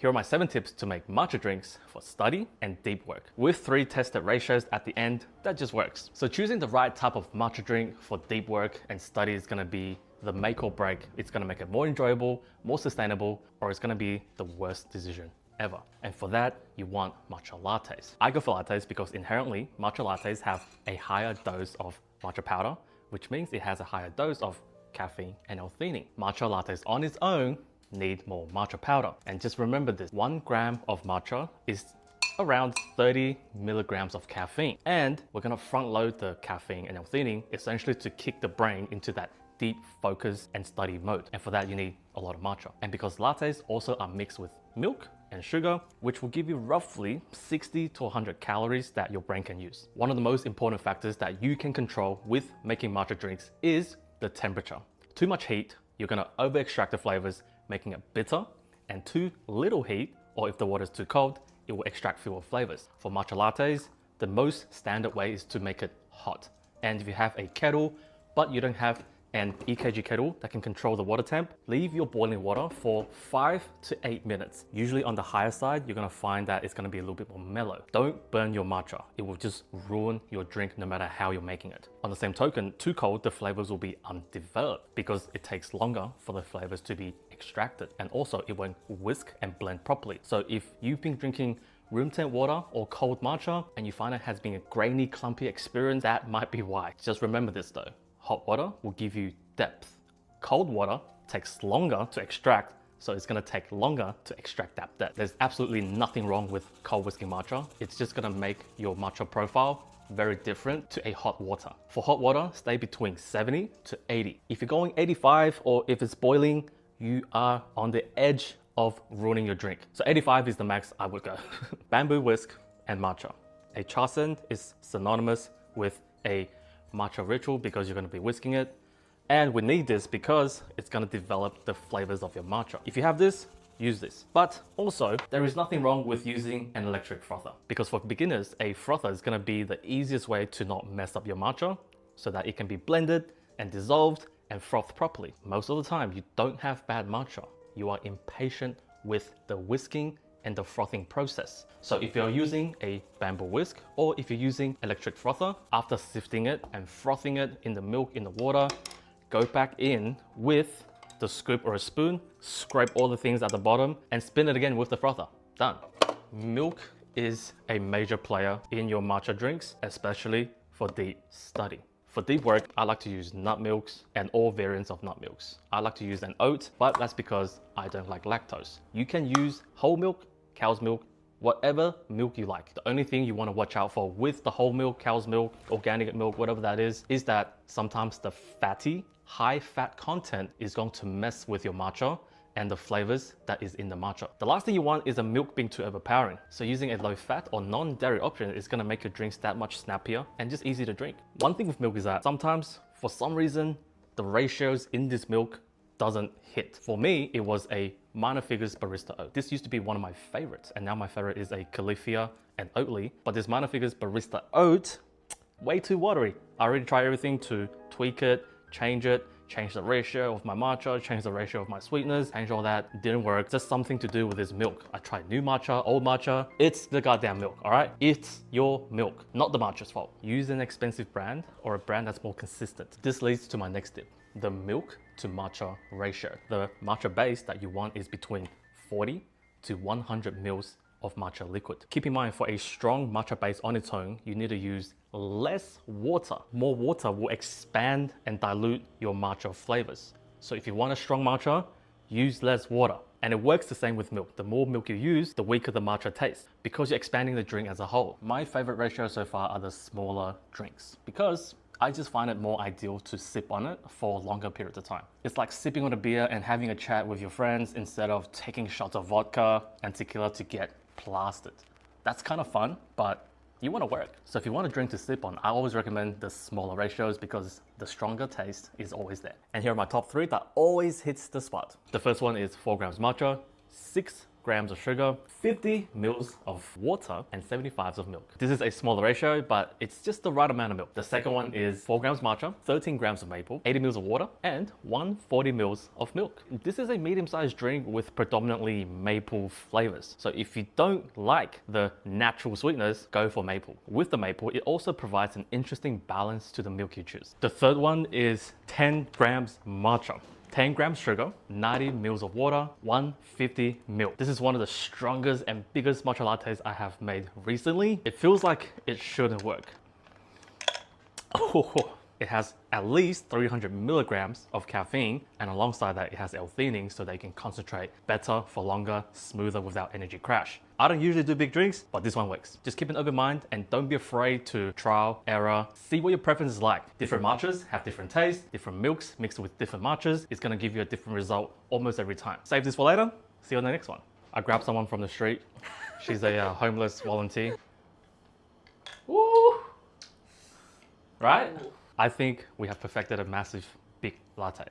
Here are my 7 tips to make matcha drinks for study and deep work, with 3 tested ratios at the end that just works. So choosing the right type of matcha drink for deep work and study is going to be the make or break. It's going to make it more enjoyable, more sustainable, or it's going to be the worst decision ever. And for that, you want matcha lattes. I go for lattes because inherently matcha lattes have a higher dose of matcha powder, which means it has a higher dose of caffeine and L-theanine. Matcha lattes on its own need more matcha powder. And just remember this, 1 gram of matcha is around 30 milligrams of caffeine. And we're gonna front load the caffeine and L-theanine essentially to kick the brain into that deep focus and study mode. And for that, you need a lot of matcha. And because lattes also are mixed with milk and sugar, which will give you roughly 60 to 100 calories that your brain can use. One of the most important factors that you can control with making matcha drinks is the temperature. Too much heat, you're gonna over extract the flavors, making it bitter, and too little heat, or if the water is too cold, it will extract fewer flavors. For matcha lattes, the most standard way is to make it hot. And if you have a kettle, but you don't have an EKG kettle that can control the water temp, leave your boiling water for 5 to 8 minutes. Usually on the higher side, you're gonna find that it's gonna be a little bit more mellow. Don't burn your matcha. It will just ruin your drink no matter how you're making it. On the same token, too cold, the flavors will be undeveloped because it takes longer for the flavors to be extracted. And also it won't whisk and blend properly. So if you've been drinking room temp water or cold matcha and you find it has been a grainy, clumpy experience, that might be why. Just remember this though. Hot water will give you depth. Cold water takes longer to extract, so it's gonna take longer to extract that depth. There's absolutely nothing wrong with cold whisking matcha. It's just gonna make your matcha profile very different to a hot water. For hot water, stay between 70 to 80. If you're going 85 or if it's boiling, you are on the edge of ruining your drink. So 85 is the max I would go. Bamboo whisk and matcha. A chasen is synonymous with a matcha ritual because you're going to be whisking it, and we need this because it's going to develop the flavors of your matcha. If you have this, use this. But also, there is nothing wrong with using an electric frother, because for beginners, a frother is going to be the easiest way to not mess up your matcha so that it can be blended and dissolved and frothed properly. Most of the time, you don't have bad matcha. You are impatient with the whisking and the frothing process. So if you're using a bamboo whisk or if you're using electric frother, after sifting it and frothing it in the milk, in the water, go back in with the scoop or a spoon, scrape all the things at the bottom and spin it again with the frother. Done. Milk is a major player in your matcha drinks, especially for deep study. For deep work, I like to use nut milks and all variants of nut milks. I like to use an oat, but that's because I don't like lactose. You can use whole milk, cow's milk, whatever milk you like. The only thing you want to watch out for with the whole milk, cow's milk, organic milk, whatever that is that sometimes the fatty, high fat content is going to mess with your matcha and the flavors that is in the matcha. The last thing you want is a milk being too overpowering. So using a low fat or non-dairy option is gonna make your drinks that much snappier and just easy to drink. One thing with milk is that sometimes, for some reason, the ratios in this milk doesn't hit. For me, it was a Minor Figures Barista Oat. This used to be one of my favorites, and now my favorite is a Califia and Oatly. But this Minor Figures Barista Oat, way too watery. I already tried everything to tweak it, change the ratio of my matcha, change the ratio of my sweeteners, change all that, didn't work. Just something to do with this milk. I tried new matcha, old matcha. It's the goddamn milk, all right? It's your milk, not the matcha's fault. Use an expensive brand or a brand that's more consistent. This leads to my next tip, the milk to matcha ratio. The matcha base that you want is between 40 to 100 mils of matcha liquid. Keep in mind, for a strong matcha base on its own, you need to use less water. More water will expand and dilute your matcha flavors. So if you want a strong matcha, use less water. And it works the same with milk. The more milk you use, the weaker the matcha tastes because you're expanding the drink as a whole. My favorite ratio so far are the smaller drinks because I just find it more ideal to sip on it for longer periods of time. It's like sipping on a beer and having a chat with your friends instead of taking shots of vodka and tequila to get plastered. That's kind of fun, but you want to work. So if you want a drink to sip on, I always recommend the smaller ratios because the stronger taste is always there. And here are my top 3 that always hits the spot. The first one is 4 grams matcha, 6 grams of sugar, 50 mils of water, and 75s of milk. This is a smaller ratio, but it's just the right amount of milk. The second one is 4 grams matcha, 13 grams of maple, 80 mils of water, and 140 mils of milk. This is a medium-sized drink with predominantly maple flavors. So if you don't like the natural sweetness, go for maple. With the maple, it also provides an interesting balance to the milk you choose. The third one is 10 grams matcha. 10 grams sugar, 90 mils of water, 150 milk. This is one of the strongest and biggest matcha lattes I have made recently. It feels like it shouldn't work. It has at least 300 milligrams of caffeine, and alongside that it has L-theanine so they can concentrate better for longer, smoother without energy crash. I don't usually do big drinks, but this one works. Just keep an open mind and don't be afraid to trial, error, see what your preference is like. Different matchas have different tastes, different milks mixed with different matchas. It's gonna give you a different result almost every time. Save this for later, see you on the next one. I grabbed someone from the street. She's a homeless volunteer. Woo! Right? I think we have perfected a massive big latte.